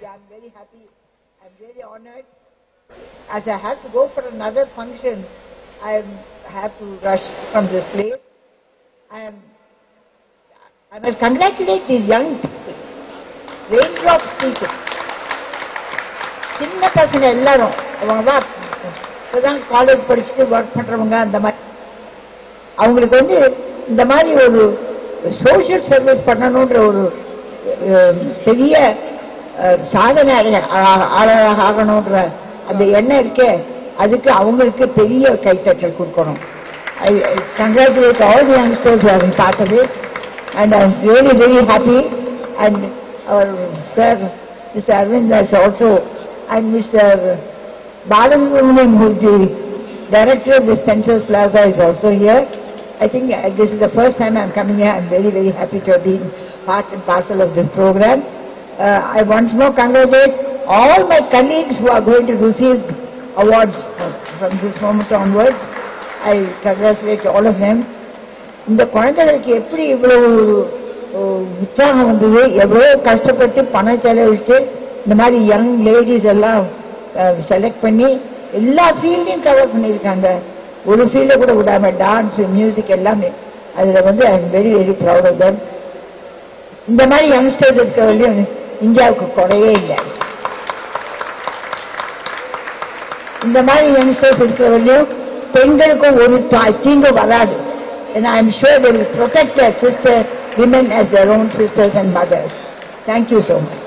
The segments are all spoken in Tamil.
I'm very happy. I'm really honored. As I have to go for another function, I have to rush from this place. I must congratulate these young people. Raindrop speaking. சின்ன பசங்க எல்லாரும் அவங்க இப்பதான் காலேஜ் படிச்சுட்டு ஒர்க் பண்றவங்க அந்த மாதிரி அவங்களுக்கு வந்து இந்த மாதிரி ஒரு சோசியல் சர்வீஸ் பண்ணணுன்ற ஒரு பெரிய சாதனையாளராக ஆகணுன்ற அந்த எண்ணம் இருக்கே அதுக்கு அவங்களுக்கு பெரிய கைத்தட்டல் கொடுக்கணும். I congratulate all the youngsters who have been part of it, and I am really very happy. And our sir, Mr. Arvind, is also, and Mr. Balasubramaniam, who is the director of the Spencer's Plaza, is also here. I think this is the first time I am coming here. I am very, very happy to have been part and parcel of this program. I once more congratulate all my colleagues who are going to receive awards from this moment onwards. I congratulate all of them. இந்த குழந்தைகளுக்கு எப்படி இவ்வளவு உற்சாகம் வந்தது, எவ்வளவு கஷ்டப்பட்டு பணம் செலவழிச்சு இந்த மாதிரி யங் லேடிஸ் எல்லாம் செலக்ட் பண்ணி எல்லா ஃபீல்டையும் கவர் பண்ணியிருக்காங்க. ஒரு ஃபீல்ட கூட விடாம டான்ஸ், மியூசிக் எல்லாமே. அதுல வந்து I am very very proud of them. இந்த மாதிரி யங்ஸ்டர்ஸ் இருக்க வரையும் இந்தியாவுக்கு குறையே இல்லை. இந்த மாதிரி யங்ஸ்டர்ஸ் இருக்கிற வரையும் பெண்களுக்கும் ஒரு தீங்கு வராது. And I am sure they will protect their sister women as their own sisters and mothers. Thank you so much.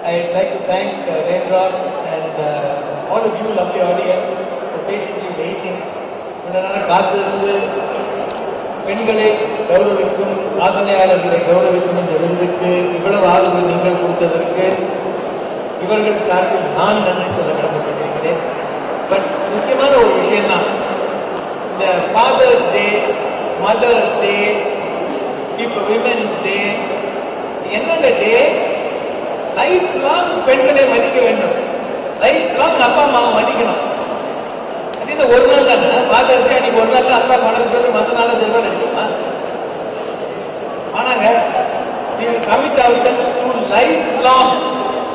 I'd like to thank Raindrops and all of you lovely audience for patiently waiting. பெண்களை கௌரவிக்கும், சாதனையாளர்களை கௌரவிக்கும் இந்த விருதுக்கு இவ்வளவு ஆதரவு நீங்கள் கொடுத்ததற்கு இவர்கள் சார்பில் நான் நன்றி சொல்ல கடமைப்பட்டிருக்கிறேன். பட் முக்கியமான ஒரு விஷயம் தான், இந்த ஃபாதர்ஸ் டே, மதர்ஸ் டே, விமென்ஸ் டே, என்னங்க டே? லைஃப் லாங் பெண்களை மதிக்க வேண்டும், லைஃப் லாங் அப்பா அம்மாவை மதிக்கணும். அது ஒரு நாள் தானே ஃபாதர்ஸ் டே, அன்னைக்கு ஒரு நாள் தான் அப்பா மனது சொல்லி மற்ற நாள் செல்வம் இருக்குமா? ஆனாங்க we will commit ourselves to lifelong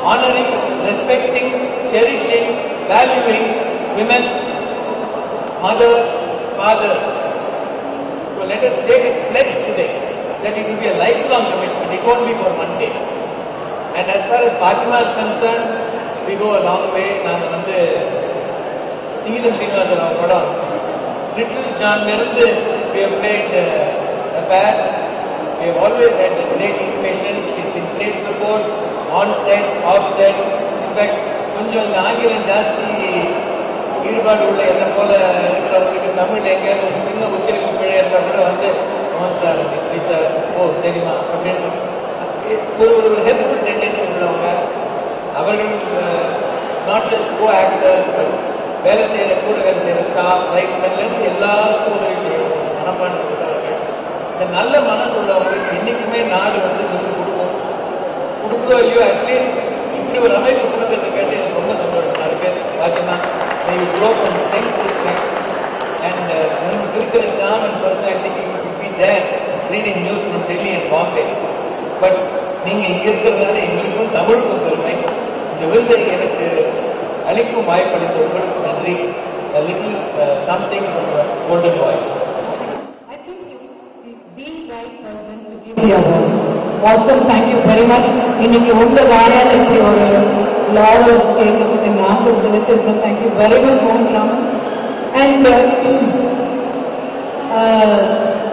honoring, respecting, cherishing, valuing women, mothers, fathers. So let us take a pledge today that it will be a lifelong commitment. It won't be for one day. And as far as Fatima is concerned, we go a long way. நான் வந்து சீதம் ஸ்ரீனிவாசன் அவரோட Little John இருந்து we have played a pair. We have always had a great intimation, it's been great support, on sets, off sets. In fact, கொஞ்சம் இந்த ஆங்கிலம் ஜாஸ்தி ஈடுபாடு உள்ள என்ன போல இருக்கிறவங்களுக்கு தமிழ் எங்கேயாவது ஒரு சின்ன உச்சரிப்பு பிழை இருந்தால் கூட வந்து சார் ப்ளீஸ் சார், ஓ சரிம்மா அப்படின்னு ஒரு ஹெல்ப்ஃபுல் டெண்டன்சி உள்ளவங்க. அவர்கள் not just co actors, but வேலை செய்கிற கூட வேலை செய்கிற ஸ்டாஃப், ரைட்மென்லேருந்து எல்லாருக்கும் உதவி செய்யணும் மனப்பான்மை உள்ளவர்கள். இந்த நல்ல மனசு உள்ளவங்களுக்கு என்றைக்குமே நாடு வந்து கொடுக்குதோ இல்லையோ, அட்லீஸ்ட் இப்படி ஒரு அமைப்பு கொடுக்கறது கேட்டு எனக்கு ரொம்ப சந்தோஷம். 4 பேர் பார்த்தீங்கன்னா அண்ட் உங்களுக்கு இருக்கிற சாம் அண்ட் பர்சனாலிட்டிக்கு be there reading news from Delhi and Bombay. But நீங்கள் இங்கே இருக்கிறதுனால எங்களுக்கும் தமிழுக்கும் பெருமை. இந்த விருதை எனக்கு அளிக்கும் வாய்ப்பளித்த உங்களுக்கு நன்றி. Little something from golden voice. Awesome, thank you very much. இன்னைக்கு உங்க வாயால இப்படி ஒரு லாவர்ஸ் கேட்கறதுக்கு நான் கொடுத்துருச்சேன். Thank you very much, Mohan Raman. And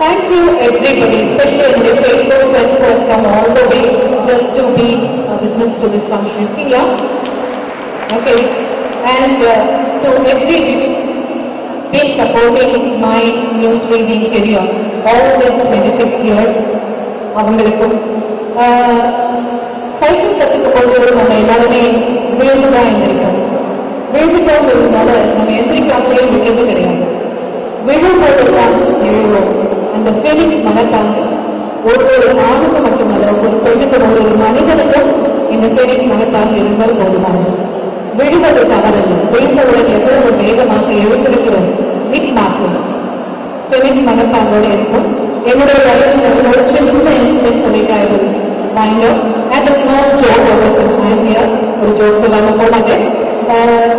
thank you everybody, especially in the Facebook friends who have come all the way just to be a witness to this function. Yeah? Okay. And to everybody been supporting my news reading career all these 26 years. அவங்களுக்கும் சைக்கிள் கற்றுக்கும் போது நம்ம எல்லாருமே விழுந்துதான் இருந்திருக்கோம். விழுந்துட்டோம் இருந்தால நம்ம எந்திரிக்காமலே விழுந்து கிடையாது. விழும்போதெல்லாம் எழுவோம். அந்த ஃபீலிங்ஸ் மனத்தாங்க ஒரு ஆணுக்கு மட்டுமல்ல, ஒரு பெண்ணுக்கும் ஒரு மனிதனுக்கும் இந்த ஃபீலிங்ஸ் மனத்தாங்க இருந்தால் போதுமான. விழுவது தவறில்லை, விழுந்தவுடன் எவ்வளவு வேகமாக எழுந்திருக்கிறோம் இட் மாற்றம் ஃபீலிங்ஸ் மனத்தாங்கோட இருக்கும். என்னுடைய லைஃப்ல ஒரு சின்ன இன்சிடென்ட் சொல்லிட்டாரு மைண்ட் அண்ட் ஸ்மால் ஜோக் ஒரு ஜோக் சொல்லாம போனாங்க.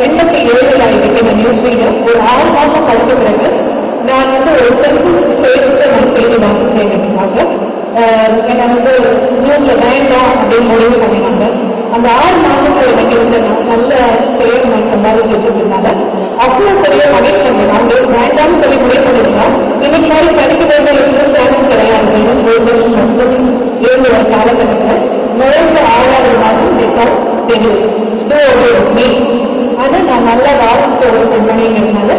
87 ஆகிட்டு நியூஸ் ரீடர் ஒரு 6 மாதம் படிச்ச பிறகு நான் வந்து ஒரு சென்சஸ் ஸ்டேட்ஸை நான் தேடி வாங்கிச்சேங்கிறதுக்காக என்னை வந்து நியூஸ்ல வேண்டாம் அப்படின்னு முடிவு பண்ணினாங்க. அந்த 6 மாதத்துல எனக்கு இருந்த நல்ல பேர் நான் சம்பாதிச்சு வச்சிருந்தாங்க. அவ்வளோ பெரிய மகிழ்ச்சி அவங்க வேண்டாம்னு சொல்லி முடிவு பண்ணிருந்தா இன்னைக்கு மாதிரி படிக்க வேண்டிய சேனல் கிடையாது. இருந்த ஒரு காலகட்டத்தில் நுழைஞ்ச 6வது மாதம் ஆனா நான் நல்ல வாரன்ஸ் ஒரு பெண்மணிங்கிறதுனால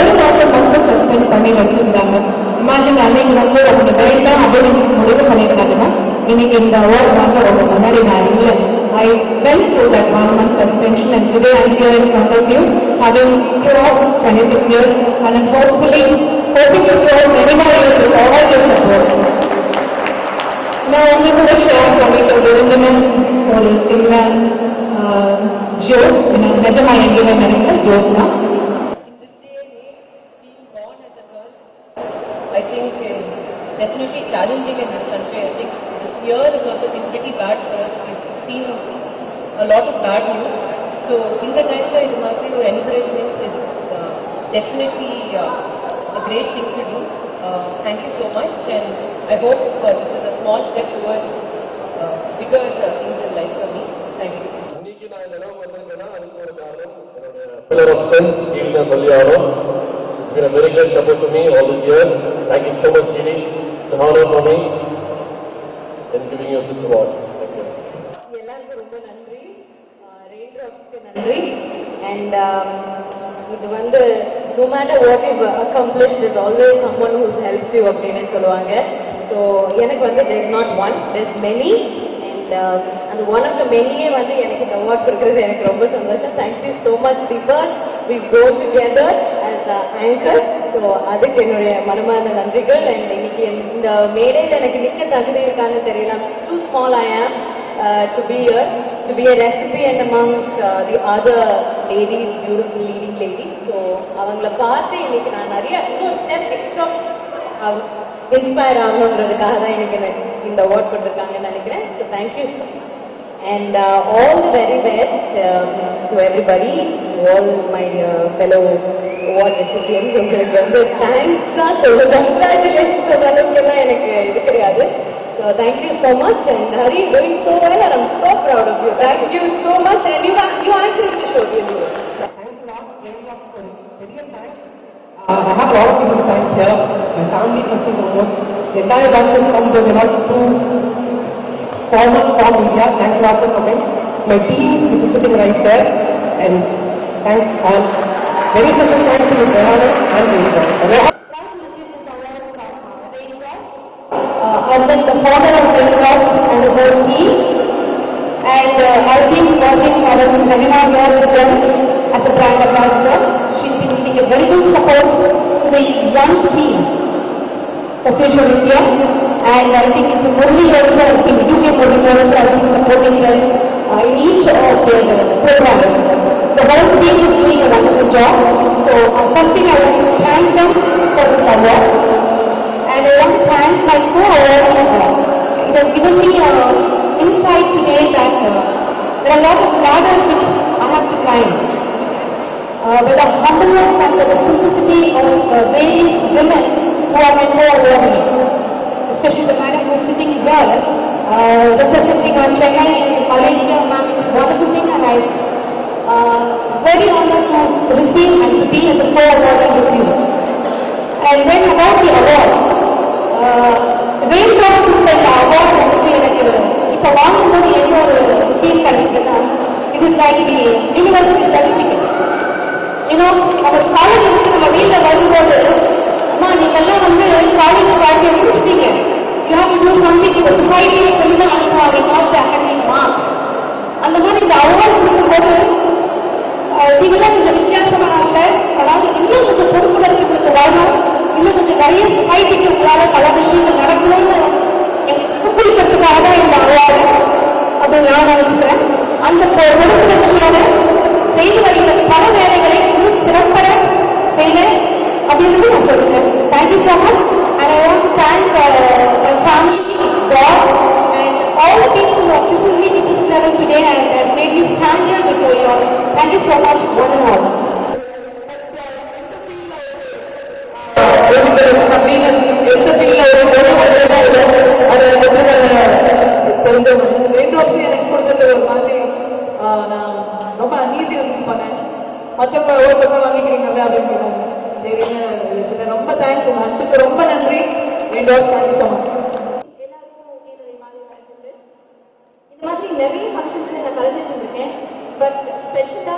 1 மாதம் மட்டும் சஸ்பெண்ட் பண்ணி வச்சிருந்தாங்க. இமேஜின் அன்னைக்கு வந்து அவங்க வேண்டாம் அப்படின்னு முடிவு பண்ணியிருந்தாங்கன்னா இன்னைக்கு இந்த அவார்ட் வாங்க அவங்க முன்னாடி நான் இல்லை. I went through that 1 month suspension and today I'm here in front of you having crossed 26 years and I'm hoping to cross many more years with all your support. நான் உங்களுக்கு கூட ஷேர் பண்ணிட்டு விரும்பினேன் ஒரு சின்ன ஜோக். நிஜமா எங்கேயுமே நினைக்கிற ஜோக் தான். I think is definitely challenging in this country. I think this year has also been pretty bad for us. We've seen a lot of bad news. So in the time that your encouragement is definitely a great thing to do. Thank you so much, and I hope this is a small step towards bigger things in life for me. Thank you. இன்னைக்கு நான் இந்த அளவு வந்திருக்கேன்னா அதுக்கு ஒரு காரணம் என்னோட pillar of strength ஜிடி சொல்லி ஆகும். It's been a very great support to me all these years. Thank you so much, Giri. It's an honor for me in giving you this award. Thank you. எல்லாருக்கும் ரொம்ப நன்றி, ரெயின்ட்ராப்ஸ்க்கு நன்றி. அண்ட் இது வந்து no matter what you've accomplished, there's always someone who's helped you அப்படின்னு சொல்லுவாங்க. ஸோ எனக்கு வந்து there's not one, there's many. And and அந்த ஒன் ஆஃப் த மெனியே வந்து எனக்கு இந்த அவார்ட் கொடுக்குறது எனக்கு ரொம்ப சந்தோஷம். Thank you so much Deepak. We go together as anchor. So அதுக்கு என்னுடைய மனமார்ந்த நன்றிகள். அண்ட் இன்னைக்கு இந்த மேடையில் எனக்கு நிற்க தகுதி இருக்கான்னு தெரியல. டூ ஸ்மால் ஐ ஆம் to be here, to be a recipient amongst the other ladies, beautiful leading ladies. So அவங்கள பார்த்து இன்னைக்கு நான் நிறைய இன்னொரு ஸ்டெப் எக்ஸ்ட்ரா இன்ஸ்பயர் ஆகணுன்றதுக்காக தான் எனக்கு இந்த அவார்ட் கொடுத்துருக்காங்கன்னு நினைக்கிறேன். So thank you so much and all the very best to everybody, to all my fellow award recipients. உங்களுக்கு வந்து தேங்க்ஸ் தான் சொல்லுங்க, கங்க்ராச்சுலேஷன் சொல்ற அளவுக்கு எல்லாம் எனக்கு இது கிடையாது. So thank you so much, and Hari is doing so well, and I'm so proud of you. Thank you so much, and you answered the show really well. Thanks a lot, very thanks. I have a lot of people to thank here. My family, first and foremost. The entire bunch has come to not to form India. Thanks a lot for coming. My team, which is sitting right there, and thanks all. Very special thanks to Diana and Rita. And then the father of Red Cross and the whole team. And I've been watching Madam Rahima here with them as a brand ambassador. She's been giving a very good support to the young team for Future India. And I think it's a Murli also has been, UK Murli also has been supporting them in each of their programs. The whole team is doing a wonderful job. So first thing I want to thank them for this award. And I want to thank my co-award as well. It has given me insight today that there are a lot of ladders which I have to climb. With the humbleness and the simplicity of various women who are my co-awardees, especially the madam who is sitting here, representing Chennai and Malaysia, ma'am, it's a wonderful thing, and I'm very honored to receive and to be as a co-awardee with you. And then about the award, Raindrops இந்த அவார்ட் வந்துட்டு எனக்கு இப்போ வாங்கும்போது என்ன ஒரு ஃபீல் கிடைச்சதுன்னா, it is like the university certificate. நம்ம காலேஜ் வந்து நம்ம வீட்டில் வரும்போது, அம்மா நீங்கெல்லாம் வந்து காலேஜ் வாழ்க்கையை முடிச்சிட்டீங்க, you have to do something in the society சொல்லி தான் அனுப்புவாங்க, not the academic marks. அந்த மாதிரி இந்த அவார்ட் கொடுக்கும்போது நீங்களாம் கொஞ்சம் வித்தியாசமானவங்க, அதாவது இன்னும் கொஞ்சம் பொறுப்புணர்ச்சி கொடுத்து வாழணும், இன்னும் கொஞ்சம் நிறைய சொசைட்டிக்கு உங்களால பல விஷயங்கள் நடக்கணும்னு ஊக்குவிக்கிறதுக்காக தான் இந்த அவார்டு. அது நான் நினைச்சுக்கிறேன். அந்த பொறுப்புணர்ச்சியோட செய்து வருகிற பல வேலைகளை இன்னும் சிறப்பட செய்வேன் அப்படின்னு நான் சொல்லுறேன். Thank you so much. And I want to thank my family, God, and all the people who have chosen me to this level today and have made me stand here before you all. Thank you so much, one and all. எனக்கு கொடுத்தது ஒரு மாதிரி நான் ரொம்ப அன்ஈஸியா ஃபீல் பண்ணேன். மற்றவங்க ஒரு பக்கம் வாங்கிக்கிறீங்கல்ல அப்படின்னு சொன்னாங்க. சரிங்க, ரொம்ப தேங்க்ஸ், உங்க அன்புக்கு ரொம்ப நன்றி. Thank you so much. இந்த மாதிரி நிறைய ஃபங்க்ஷன்ஸ் நான் கலந்துட்டு இருக்கேன். பட் ஸ்பெஷலா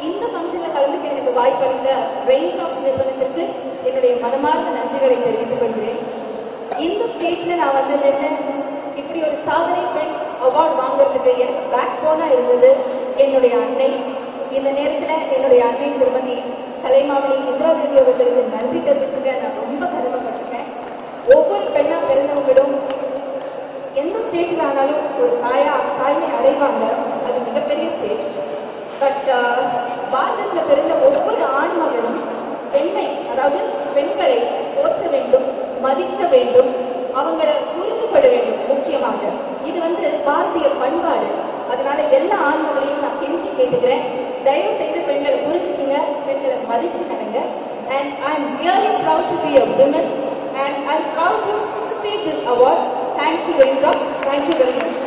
இந்த ஃபங்க்ஷன்ல கலந்துக்க எனக்கு வாய்ப்பளித்த ரெயின்ட்ராப்ஸ் நிறுவனத்திற்கு என்னுடைய மனமார்ந்த நன்றிகளை தெரிவித்துக் கொள்கிறேன். இந்த ஸ்டேஜ்ல நான் வந்து நின்று இப்படி ஒரு சாதனை பெண் அவார்டு வாங்குறதுக்கு எனக்கு பேக் போனா இருந்தது என்னுடைய அன்னை. இந்த நேரத்துல என்னுடைய அன்னை திருமதி கலைமாமணி இந்திராதேவி அவர்களுக்கு நன்றி தெரிவிச்சுக்க நான் ரொம்ப கடமைப்பட்டிருக்கேன். ஒவ்வொரு பெண்ணா பிறந்தவங்களும் எந்த ஸ்டேஜில் ஆனாலும் ஒரு தாய்மை அடைவாங்க, அது மிகப்பெரிய ஸ்டேஜ். பட் பாரதத்தில் பிறந்த ஒவ்வொரு ஆண் மகனும் பெண்ணை, அதாவது பெண்களை போற்ற வேண்டும், மதிக்க வேண்டும், அவங்கள புரிந்து கொள்ள வேண்டும். முக்கியமாக இது வந்து பாரதிய பண்பாடு. அதனால எல்லா ஆண்களையும் நான் கெஞ்சி கேட்டுக்கிறேன், தயவு செய்து பெண்களை புரிஞ்சுக்கங்க, பெண்களை மதிச்சு நடங்க. And I'm really proud to be a woman, and I'm proud to receive this award. Thank you, Raindrop. Thank you very much.